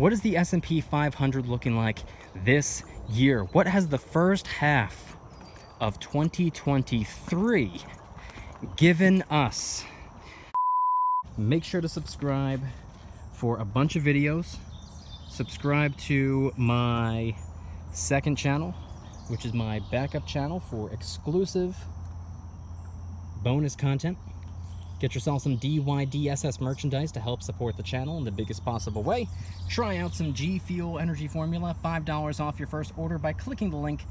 What is the S&P 500 looking like this year? What has the first half of 2023 given us? Make sure to subscribe for a bunch of videos. Subscribe to my second channel, which is my backup channel for exclusive bonus content. Get yourself some DYDSS merchandise to help support the channel in the biggest possible way. Try out some G Fuel Energy Formula, $5 off your first order by clicking the link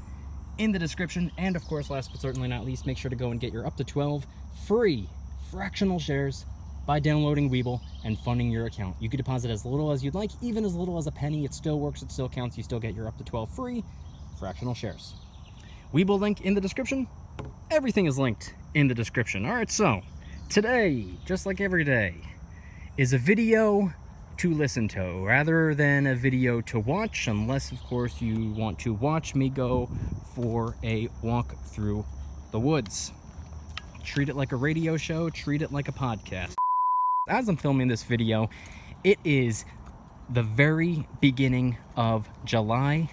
in the description. And of course, last but certainly not least, make sure to go and get your up to 12 free fractional shares by downloading Webull and funding your account. You can deposit as little as you'd like, even as little as a penny. It still works, it still counts. You still get your up to 12 free fractional shares. Webull link in the description. Everything is linked in the description. All right, so today, just like every day, is a video to listen to rather than a video to watch, unless of course you want to watch me go for a walk through the woods. Treat it like a radio show, treat it like a podcast. As I'm filming this video, it is the very beginning of July.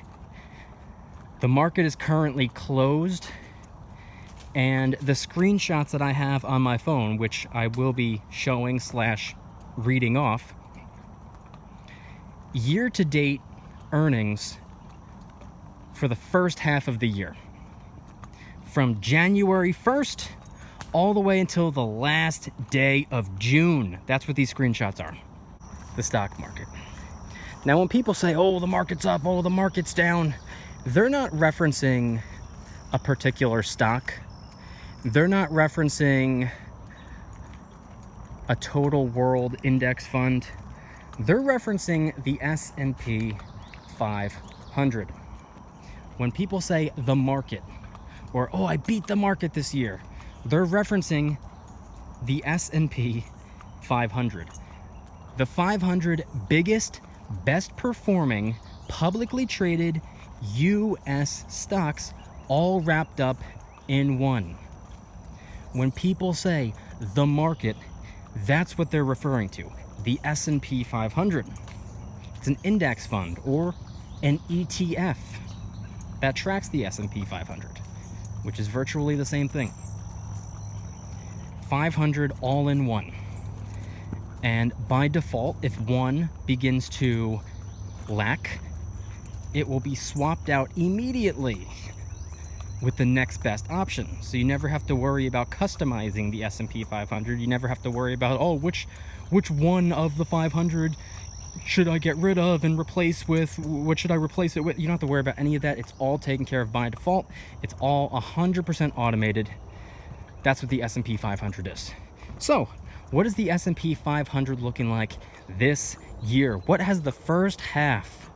The market is currently closed, and the screenshots that I have on my phone, which I will be showing / reading off, year-to-date earnings for the first half of the year, from January 1st all the way until the last day of June. That's what these screenshots are. The stock market. Now, when people say, oh, the market's up, oh, the market's down, they're not referencing a particular stock. They're not referencing a total world index fund. They're referencing the S&P 500. When people say the market, or, oh, I beat the market this year, they're referencing the S&P 500. The 500 biggest, best performing, publicly traded U.S. stocks, all wrapped up in one. When people say the market, that's what they're referring to, the S&P 500. It's an index fund or an ETF that tracks the S&P 500, which is virtually the same thing. 500 all in one. And by default, if one begins to lack, it will be swapped out immediately with the next best option. So you never have to worry about customizing the S&P 500. You never have to worry about, oh, which one of the 500 should I get rid of and replace with, what should I replace it with? You don't have to worry about any of that. It's all taken care of by default. It's all 100% automated. That's what the S&P 500 is. So, what is the S&P 500 looking like this year? What has the first half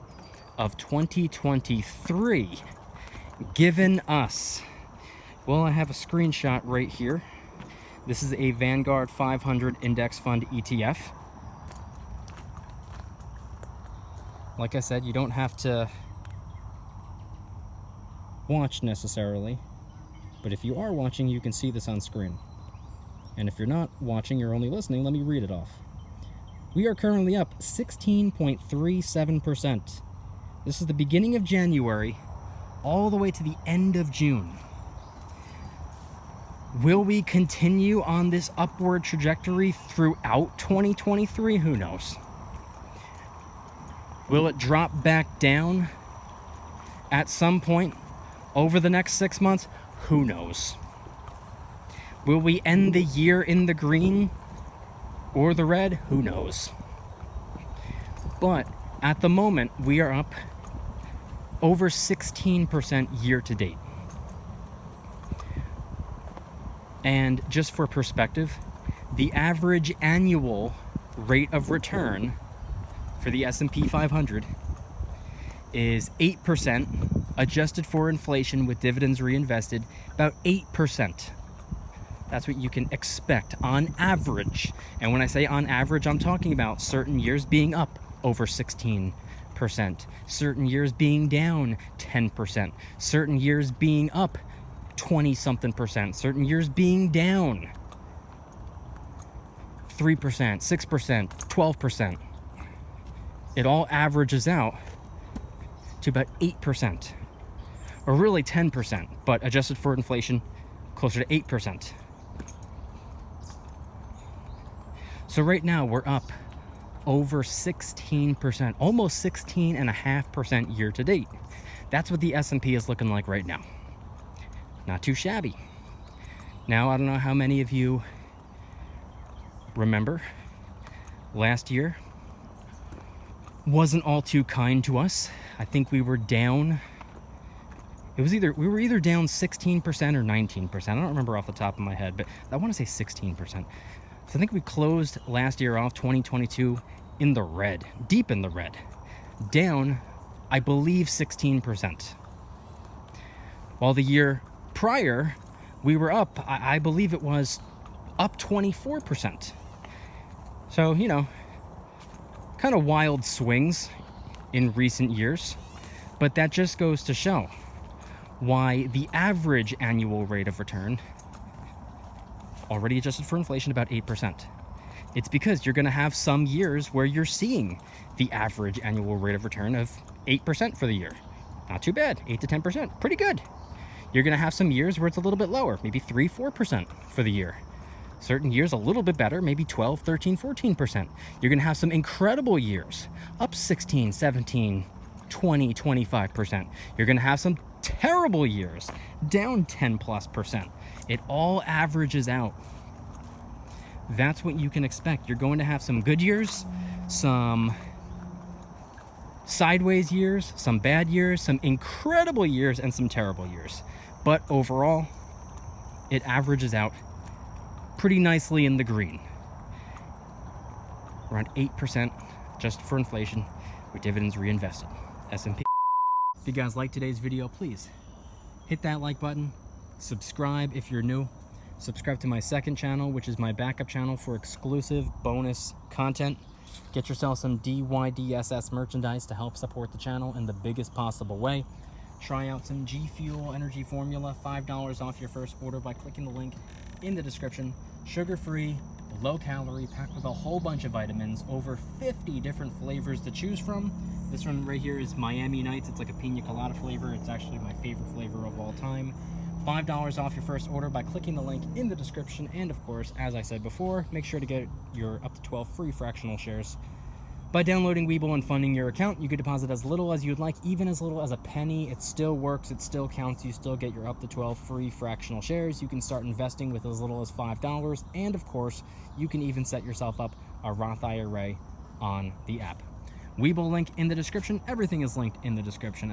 of 2023 given us? Well, I have a screenshot right here. This is a Vanguard 500 Index Fund ETF. Like I said, you don't have to watch necessarily, but if you are watching, you can see this on screen. And if you're not watching, you're only listening, let me read it off. We are currently up 16.37%. This is the beginning of January, all the way to the end of June. Will we continue on this upward trajectory throughout 2023? Who knows? Will it drop back down at some point over the next 6 months? Who knows? Will we end the year in the green or the red? Who knows? But at the moment, we are up over 16% year to date. And just for perspective, the average annual rate of return for the S&P 500 is 8%, adjusted for inflation with dividends reinvested, about 8%. That's what you can expect on average. And when I say on average, I'm talking about certain years being up over 16%, certain years being down 10%, certain years being up 20-something%, certain years being down 3%, 6%, 12%. it all averages out to about 8%, or really 10%, but adjusted for inflation, closer to 8%. So right now we're up over 16%, almost 16.5% year to date. That's what the S&P is looking like right now. Not too shabby. Now, I don't know how many of you remember last year wasn't all too kind to us. I think we were down, we were either down 16% or 19%. I don't remember off the top of my head, but I want to say 16%. So I think we closed last year off, 2022, in the red, deep in the red, down, I believe, 16%. While the year prior, we were up, I believe it was up 24%. So, you know, kind of wild swings in recent years, but that just goes to show why the average annual rate of return, already adjusted for inflation, about 8%. It's because you're going to have some years where you're seeing the average annual rate of return of 8% for the year. Not too bad. 8 to 10%, pretty good. You're going to have some years where it's a little bit lower, maybe 3-4% for the year. Certain years a little bit better, maybe 12, 13, 14%. You're going to have some incredible years, up 16, 17, 20, 25%. You're going to have some terrible years, down 10+%. It all averages out. That's what you can expect. You're going to have some good years, some sideways years, some bad years, some incredible years, and some terrible years. But overall, it averages out pretty nicely in the green. Around 8% just for inflation with dividends reinvested. S&P. If you guys like today's video, please hit that like button. Subscribe if you're new. Subscribe to my second channel, which is my backup channel for exclusive bonus content. Get yourself some DYDSS merchandise to help support the channel in the biggest possible way. Try out some G Fuel energy formula, $5 off your first order by clicking the link in the description. Sugar-free, low-calorie, packed with a whole bunch of vitamins, over 50 different flavors to choose from. This one right here is Miami Nights. It's like a pina colada flavor. It's actually my favorite flavor of all time. $5 off your first order by clicking the link in the description. And of course, as I said before, make sure to get your up to 12 free fractional shares. By downloading Webull and funding your account, you can deposit as little as you'd like, even as little as a penny. It still works, it still counts, you still get your up to 12 free fractional shares. You can start investing with as little as $5, and of course, you can even set yourself up a Roth IRA on the app. Webull link in the description. Everything is linked in the description.